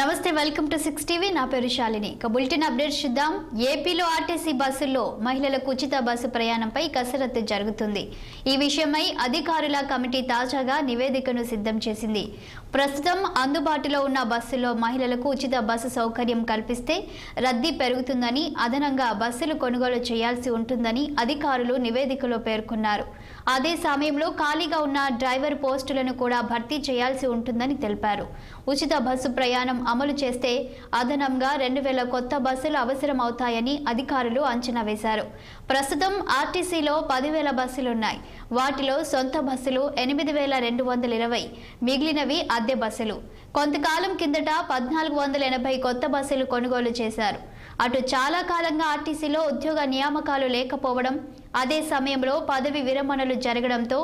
నమస్తే welcome to 6 TV నా పేరు శాలిని బులెటిన్ అప్డేట్ చూద్దాం ఏపీలో ఆర్టీసీ బస్సుల్లో మహిళలకు ఉచిత బస్సు ప్రయాణంపై కసరత్తు జరుగుతుంది ఈ విషయమై అధికారుల కమిటీ తాజాగా నివేదికను సిద్ధం చేసింది ప్రస్తుతం అందుబాటులో ఉన్న బస్సుల్లో మహిళలకు ఉచిత బస్సు సౌకర్యం కల్పిస్తే రద్దీ పెరుగుతుందని అదనంగా బస్సులు కొనుగోలు చేయాల్సి ఉంటుందని అధికారులు నివేదికలో పేర్కొన్నారు అదే సమయంలో ఖాళీగా ఉన్న డ్రైవర్ పోస్టులను కూడా భర్తీ చేయాల్సి ఉంటుందని తెలిపారు ఉచిత బస్సు ప్రయాణం అమలు చేస్తే అదనంగా 2000 కొత్త బస్సులు అవసరం అవుతాయని అధికారులు అంచనా వేశారు ప్రస్తుతం ఆర్టీసీలో 10,000 బస్సులున్నాయి వాటిలో సొంత బస్సులు 8,220 మిగిలినవి అద్దె బస్సులు కొంతకాలం కిందట 1,480 కొత్త బస్సులు కొనుగోలు చేశారు అటు చాలా కాలంగా ఆర్టీసీలో ఉద్యోగ నియామకాలు లేకపోవడం అదే సమయంలో పదవి విరమణలు జరగడంతో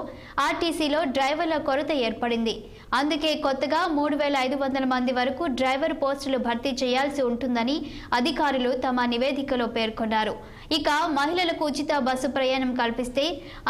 ఆర్టీసీలో డ్రైవర్ల కొరత ఏర్పడింది అందుకే కొత్తగా 3,500 మంది వరకు డ్రైవర్ పోస్టులు భర్తీ చేయాల్సి ఉంటుందని అధికారులు తమ నివేదికలో పేర్కొన్నారు ఇక మహిళలకు ఉచిత బస్సు ప్రయాణం కల్పిస్తే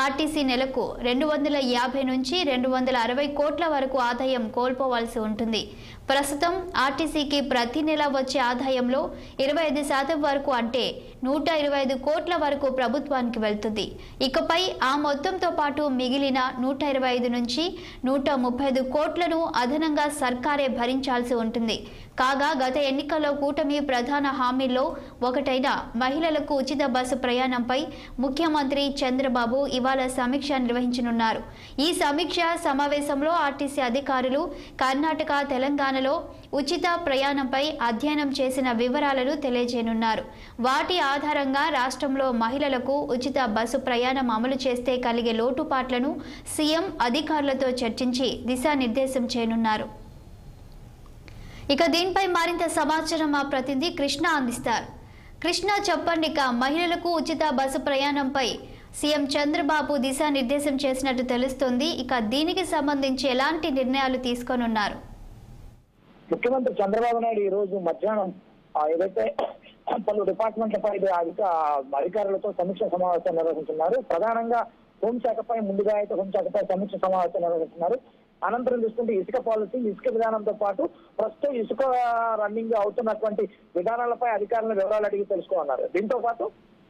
ఆర్టీసీ నెలకు 250 నుంచి 260 కోట్ల వరకు ఆదాయం కోల్పోవాల్సి ఉంటుంది ప్రస్తుతం ఆర్టీసీకి ప్రతి నెల వచ్చే ఆదాయంలో 25% వరకు అంటే 125 కోట్ల వరకు ప్రభుత్వానికి వెళ్తుంది ఇకపై ఆ మొత్తంతో పాటు మిగిలిన 125 నుంచి 135 కోట్లను అదనంగా సర్కారే భరించాల్సి ఉంటుంది కాగా గత ఎన్నికల్లో కూటమి ప్రధాన హామీల్లో ఒకటైన మహిళలకు ఉచిత బస్సు ప్రయాణంపై ముఖ్యమంత్రి చంద్రబాబు ఇవాళ సమీక్ష నిర్వహించనున్నారు ఈ సమీక్ష సమావేశంలో ఆర్టీసీ అధికారులు కర్ణాటక తెలంగాణలో ఉచిత ప్రయాణంపై అధ్యయనం చేసిన వివరాలను తెలియజేయనున్నారు వాటి ఆధారంగా రాష్ట్రంలో మహిళలకు ఉచిత బస్సు ప్రయాణం అమలు చేస్తే కలిగే లోటుపాట్లను సీఎం అధికారులతో చర్చించి దిశానిర్దేశం చేయనున్నారు ఇక దీనిపై మరింత సమాచారం మా ప్రతినిధి కృష్ణ అందిస్తారు కృష్ణ చెప్పండి ఇక మహిళలకు ఉచిత బస్సు ప్రయాణంపై సీఎం చంద్రబాబు దిశానిర్దేశం చేసినట్టు తెలుస్తోంది ఇక దీనికి సంబంధించి ఎలాంటి నిర్ణయాలు తీసుకోనున్నారు ముఖ్యమంత్రి చంద్రబాబు నాయుడు ఈ రోజు మధ్యాహ్నం ఏదైతే పలు డిపార్ట్మెంట్లపై అధికారులతో సమీక్ష సమావేశం నిర్వహించున్నారు ప్రధానంగా హోంశాఖపై ముందుగా అయితే హోంశాఖపై సమీక్ష సమావేశం నిర్వహిస్తున్నారు అనంతరం చూసుకుంటే ఇసుక పాలసీ ఇసుక విధానంతో పాటు ప్రస్తుతం ఇసుక రన్నింగ్ అవుతున్నటువంటి విధానాలపై అధికారులను వివరాలు అడిగి తెలుసుకోన్నారు దీంతో పాటు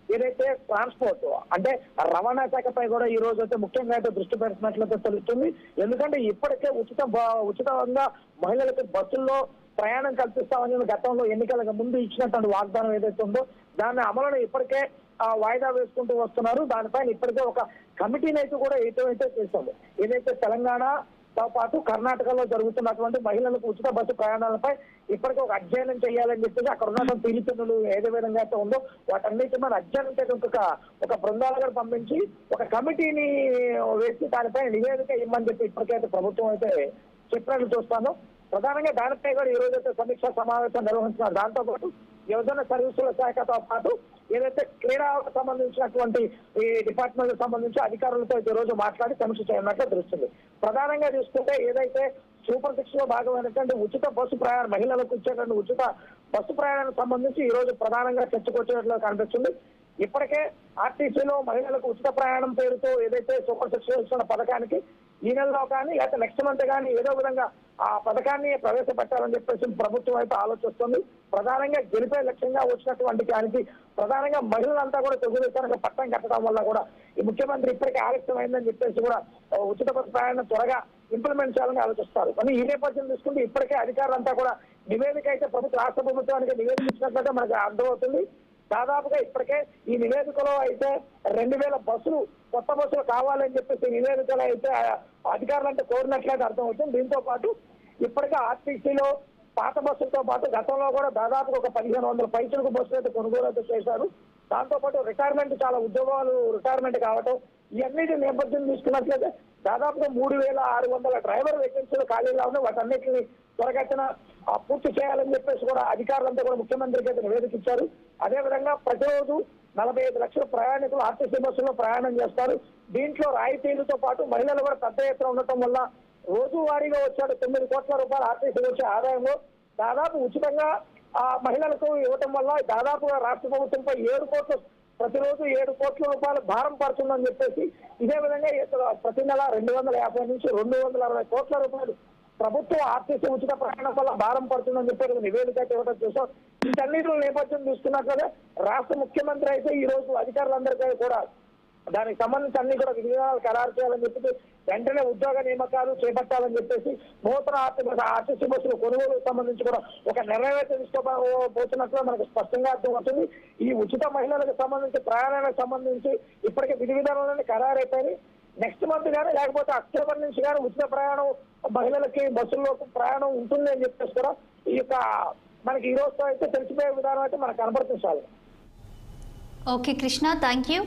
ఏదైతే ట్రాన్స్పోర్ట్ అంటే రవాణా శాఖపై కూడా ఈ రోజు అయితే ముఖ్యంగా అయితే దృష్టి పెడుతున్నట్లయితే తెలుస్తుంది ఎందుకంటే ఇప్పటికే ఉచితంగా మహిళలకు బస్సుల్లో ప్రయాణం కల్పిస్తామని గతంలో ఎన్నికలకు ముందు ఇచ్చినటువంటి వాగ్దానం ఏదైతే ఉందో దాని అమలును ఇప్పటికే వాయిదా వేసుకుంటూ వస్తున్నారు దానిపైన ఇప్పటికే ఒక కమిటీని అయితే కూడా ఏదైతే చేస్తుంది ఏదైతే తెలంగాణతో పాటు కర్ణాటకలో జరుగుతున్నటువంటి మహిళలకు ఉచిత బస్సు ప్రయాణాలపై ఇప్పటికే ఒక అధ్యయనం చేయాలని చెప్పేసి అక్కడ ఉన్నటువంటి తీర్పులు ఏదే విధంగా అయితే ఉందో వాటన్నిటి మన అధ్యయనం చేయడానికి ఒక బృందాలుగా పంపించి ఒక కమిటీని వేసి దానిపై నివేదిక ఇవ్వమని చెప్పి ఇప్పటికైతే ప్రభుత్వం అయితే చెప్పినట్లు చూస్తాను ప్రధానంగా దానిపై కూడా ఈ రోజు అయితే సమీక్షా సమావేశం నిర్వహిస్తున్నారు దాంతో పాటు యువజన సర్వీసుల శాఖతో పాటు ఏదైతే క్రీడలకు సంబంధించినటువంటి ఈ డిపార్ట్మెంట్ సంబంధించి అధికారులతో ఈ రోజు మాట్లాడి సమీక్ష చేయనున్నట్లు తెలుస్తుంది ప్రధానంగా చూసుకుంటే ఏదైతే సూపర్ 6 లో భాగమైనటువంటి ఉచిత బస్సు ప్రయాణం మహిళలకు ఇచ్చేటువంటి ఉచిత బస్సు ప్రయాణానికి సంబంధించి ఈ రోజు ప్రధానంగా చర్చకు వచ్చేట్లు కనిపిస్తుంది ఇప్పటికే ఆర్టీసీలో మహిళలకు ఉచిత ప్రయాణం పేరుతో ఏదైతే సూపర్ 6 ఇస్తున్న పథకానికి ఈ నెలలో కానీ లేకపోతే నెక్స్ట్ మంత్ కానీ ఏదో విధంగా ఆ పథకాన్ని ప్రవేశపెట్టాలని చెప్పేసి ప్రభుత్వం అయితే ఆలోచిస్తుంది ప్రధానంగా గెలిపే లక్ష్యంగా వచ్చినటువంటి దానికి ప్రధానంగా మహిళలంతా కూడా తెలుగుదేశానికి పట్టం కట్టడం వల్ల కూడా ఈ ముఖ్యమంత్రి ఇప్పటికే ఆలస్యమైందని చెప్పేసి కూడా ఉచిత బస్సు ప్రయాణం త్వరగా ఇంప్లిమెంట్ చేయాలని ఆలోచిస్తారు కానీ ఈ నేపథ్యం తీసుకుంటే ఇప్పటికే అధికారులంతా కూడా నివేదిక అయితే రాష్ట్ర ప్రభుత్వానికి నివేదిక ఇచ్చినట్లయితే మనకు అర్థమవుతుంది దాదాపుగా ఇప్పటికే ఈ నివేదికలో అయితే 2,000 బస్సులు కొత్త బస్సులు కావాలని చెప్పేసి నివేదికలో అయితే అధికారులంటే కోరినట్లయితే అర్థమవుతుంది దీంతో పాటు ఇప్పటికే ఆర్టీసీలో పాత బస్సులతో పాటు గతంలో కూడా దాదాపుగా ఒక 1,500 పైసలకు బస్సులు అయితే కొనుగోలు అయితే చేశారు దాంతోపాటు రిటైర్మెంట్ చాలా ఉద్యోగాలు రిటైర్మెంట్ కావటం ఇవన్నిటి నేపథ్యం తీసుకున్నట్లయితే దాదాపుగా 3,600 డ్రైవర్ వేకెన్సీలు ఖాళీగా ఉన్నాయి వాటన్నిటిని త్వరగతిన పూర్తి చేయాలని చెప్పేసి కూడా అధికారులంతా కూడా ముఖ్యమంత్రికి అయితే నివేదిక ఇచ్చారు అదేవిధంగా ప్రతిరోజు 45 లక్షల ప్రయాణికులు ఆర్టీసీ బస్సుల్లో ప్రయాణం చేస్తారు దీంట్లో రాయితీలతో పాటు మహిళలు కూడా పెద్ద ఎత్తున ఉండటం వల్ల రోజువారీగా వచ్చాడు 9 కోట్ల రూపాయలు ఆర్టీసీ వచ్చే ఆదాయంలో దాదాపు ఉచితంగా మహిళలకు ఇవ్వటం వల్ల దాదాపుగా రాష్ట్ర ప్రభుత్వంపై 7 కోట్లు ప్రతిరోజు 7 కోట్ల రూపాయలు భారం పడుతుందని చెప్పేసి ఇదే విధంగా ప్రతి నెల 250 నుంచి 260 కోట్ల రూపాయలు ప్రభుత్వం ఆర్టీసీ ఉచిత ప్రయాణం వల్ల భారం పడుతుందని చెప్పి ఒక నివేదిక ఇవ్వడం చూసాం. వీటన్నిటి నేపథ్యం చూస్తున్నట్లయితే రాష్ట్ర ముఖ్యమంత్రి అయితే ఈ రోజు అధికారులందరికీ కూడా దానికి సంబంధించి అన్ని కూడా విధానాలు ఖరారు చేయాలని చెప్పి వెంటనే ఉద్యోగ నియామకాలు చేపట్టాలని చెప్పేసి నూతన ఆర్టీసీ బస్సుల కొనుగోలుకు సంబంధించి కూడా ఒక నిర్ణయం తీసుకోబోతున్నట్లు మనకు స్పష్టంగా అర్థమవుతుంది. ఈ ఉచిత మహిళలకు సంబంధించి ప్రయాణాలకు సంబంధించి ఇప్పటికే విధి విధానాలన్నీ ఖరారైపోయి నెక్స్ట్ మంత్ కానీ లేకపోతే అక్టోబర్ నుంచి కానీ ఉచిత ప్రయాణం మహిళలకి బస్సుల్లో ప్రయాణం ఉంటుంది అని చెప్పేసి కూడా ఈ యొక్క మనకి ఈ రోజుతో అయితే తెలిసిపోయే విధానం అయితే మనకు కనబడుతుంది. Okay Krishna, thank you.